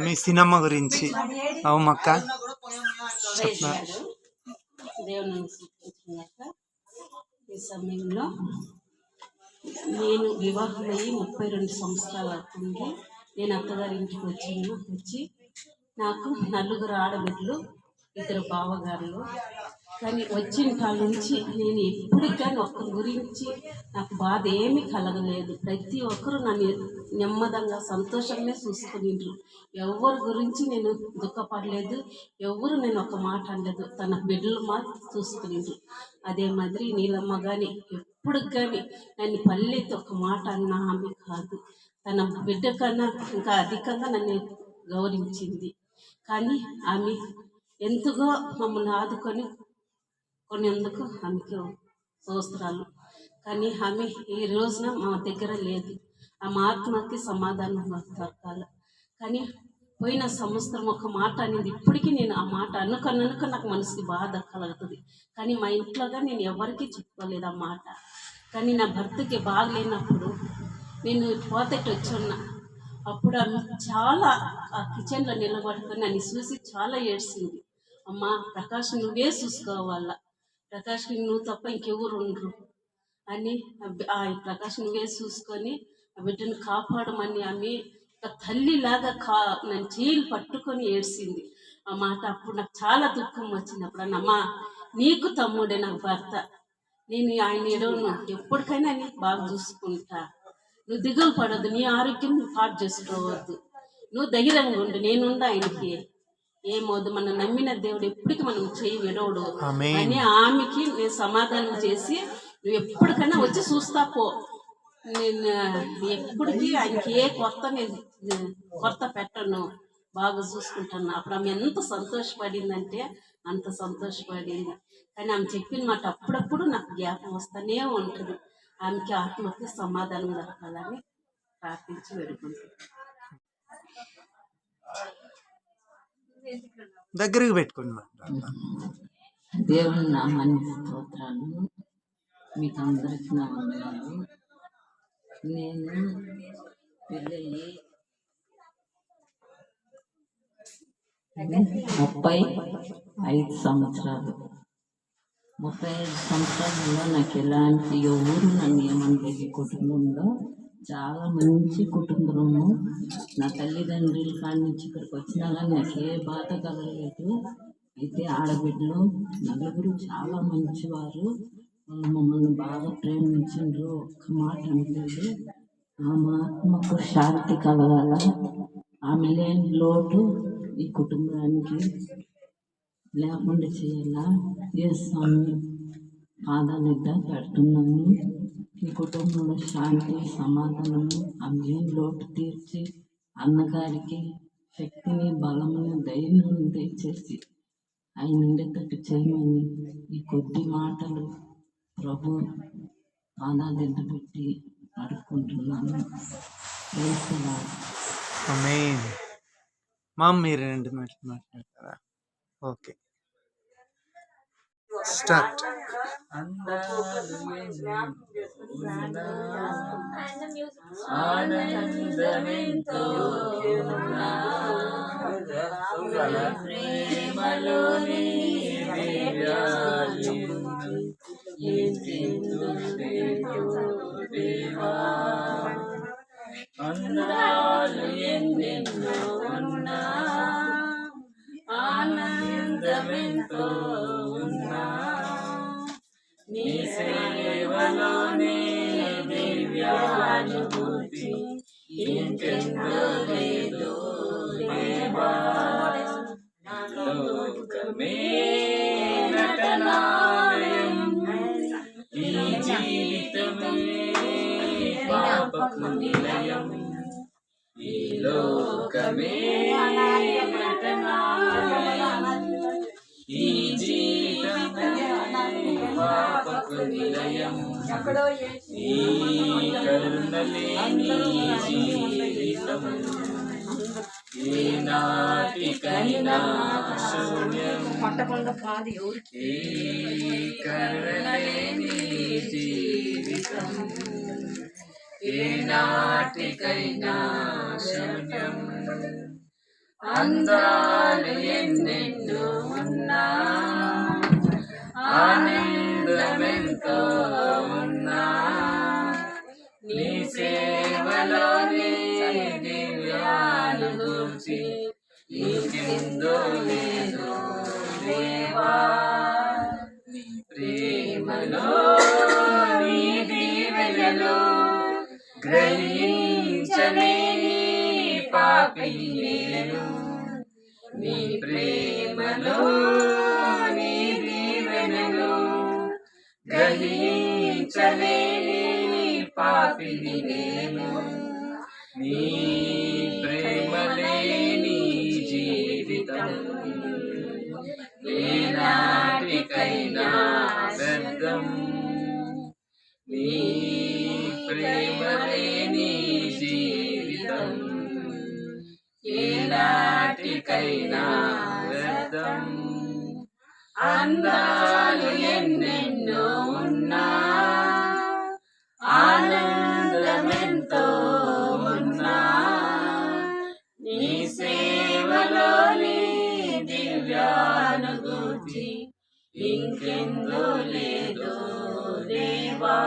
మీ cinema గురించి అవుమక్క చెప్పిన దేవుని సూచించినాక ఈ సమయంలో నేను వివాహమయ్యి 32 సంవత్సరాలు అవుతుంది. నేను అత్తగారింటికి వచ్చి నాకు 4 ఆడబిడ్డలు, 2 బావగారులు. కానీ వచ్చిన కాడ నుంచి నేను ఎప్పటికి కానీ ఒక్కరి గురించి నాకు బాధ ఏమీ కలగలేదు. ప్రతి ఒక్కరూ నన్ను నెమ్మదంగా సంతోషంగా చూసుకునిండ్రు. ఎవరి గురించి నేను దుఃఖపడలేదు, ఎవరు నేను ఒక మాట అనలేదు. తన బిడ్డలు చూసుకునిండ్రు. అదే మాదిరి నీలమ్మ కానీ ఎప్పుడు కానీ నన్ను పల్లెత్తి ఒక మాట అన్న ఆమె కాదు. తన బిడ్డ కన్నా ఇంకా అధికంగా నన్ను గౌరవించింది. కానీ ఆమె ఎంతగా మమ్మల్ని ఆదుకొని కొనేందుకు ఆమెకి స్తోత్రాలు. కానీ ఆమె ఈ రోజున మా దగ్గర లేదు. ఆమె ఆత్మకి సమాధానం దొరకాలి. కానీ పోయిన సంవత్సరం ఒక మాట అనేది ఇప్పటికీ నేను ఆ మాట అనుకనుక నాకు మనసుకి బాధ కలుగుతుంది. కానీ మా ఇంట్లో నేను ఎవరికీ చెప్పుకోలేదు ఆ మాట. కానీ నా భర్తకి బాగలేనప్పుడు నేను పోతేటి వచ్చున్నా. అప్పుడు ఆమె చాలా ఆ కిచెన్లో నిలబడుకొని నన్ను చూసి చాలా ఏడ్చింది. అమ్మ ప్రకాష్ నువ్వే చూసుకోవాలా, ప్రకాష్ నువ్వు తప్ప ఇంకెవరు ఉండరు అని ఆ ప్రకాష్ నువ్వే చూసుకొని ఆ బిడ్డను కాపాడమని ఆమె ఒక తల్లిలాగా నన్ను చేయిలు పట్టుకొని ఏడ్చింది. ఆ మాట అప్పుడు నాకు చాలా దుఃఖం వచ్చింది. అప్పుడు అన్నమ్మ నీకు తమ్ముడే నాకు భర్త, నేను ఆయన ఎడవను, ఎప్పటికైనా నీ బాగా చూసుకుంటా, నువ్వు దిగులు పడద్దు, నీ ఆరోగ్యం నువ్వు పాటు చేసుకోవద్దు, నువ్వు ధైర్యంగా ఉండు, నేనుండా ఆయనకి ఏమవుదు, మనం నమ్మిన దేవుడు ఎప్పటికీ మనం చేయి విడవడు అని ఆమెకి నేను సమాధానం చేసి నువ్వు ఎప్పటికైనా వచ్చి చూస్తా పో, నేను ఎప్పటికీ ఆయనకి ఏ కొత్త పెట్టను, బాగా చూసుకుంటాను. అప్పుడు ఆమె ఎంత సంతోషపడిందంటే అంత సంతోషపడింది. కానీ ఆమె చెప్పిన మాట అప్పుడప్పుడు నాకు జ్ఞాపకం వస్తూనే ఉంటుంది. ఆమెకి ఆత్మకి సమాధానం దొరకాలని ప్రార్థించి వేడుకుంటాను. దగ్గరికి పెట్టుకోండి. దేవుని నామానికి స్తోత్రాలు. మీకు అందరికీ నా వందనాలు. నేను పెళ్ళయి 35 సంవత్సరాలు. 35 సంవత్సరాలలో నాకు ఎలాంటి ఎవరు నన్ను ఏమనలేదు. కుటుంబంలో చాలా మంచి కుటుంబము. నా తల్లిదండ్రుల కాడి నుంచి ఇక్కడికి వచ్చినా కానీ నాకు ఏ బాధ కలగలేదు. అయితే ఆడబిడ్డలు 4 చాలా మంచివారు. వాళ్ళు మమ్మల్ని బాగా ప్రేమించిండ్రు. ఒక్క మాట అనలేదు. ఆమె ఆత్మకు శాంతి కలగాల, ఆమె లేని లోటు ఈ కుటుంబానికి లేకుండా చేయాలా ఏ స్వామి పాదాలెద్ద పెడుతున్నాను. ఈ కుటుంబంలో శాంతి సమాధానము ఆమె లేని లోటు తీర్చి అన్నగారికి శక్తిని బలమును ధైర్యం తెచ్చేసి ఆయన ఉండేటట్టు చేయమని ఈ కొద్ది మాటలు ప్రభు పాదాలెద్ద పెట్టి అడుక్కుంటున్నాను. మీరు 2 నిమిషాలు మాట్లాడతారా? Okay, start. ఆనందమెంతో ప్రేమలోని దేవా, అందాలు ఎన్నెన్నో ఉన్నా, ఆనందమెంతో ఉన్నా, నీ సేవలోనే దివ్యానుభూతి ఇంకెందో లేదు దేవా. లోకమే నటనాలయం, ఈ జీవితమే పాపకు నిలయం. ఈ లోకమే నటనాలయం, ఈ జీవితమే పాపకు నిలయం. ఈ కరుణలేని జీవితం ఏనాటికైనా శూన్యం. ఈ కరుణలేని జీవితం ఏనాటికైనా శూన్యం. అందాలు ఎన్నెన్నో ఉన్నా ఆనందమెంతో ఉన్నా నీ సేవలోని దివ్యానుభూతి ఇంకెందో లేదో దేవా నీ ప్రేమలో నీ దీవెనలో గ్రహించలేని పాపిని నేను నీ ప్రేమలో నీ దీవెనలో గ్రహించలేని పాపిని నేను నీ ప్రేమ లేని జీవితం ఏనాటికైనా వ్యర్థం నీ ప్రేమ లేని జీవితం ఏనాటికైనా వ్యర్థం అందాలు ఎన్నెన్నో ఉన్నా ఆనందమెంతో ఉన్నా నీ సేవలోని దివ్యానుభూతి ఇంకెందో లేదో దేవా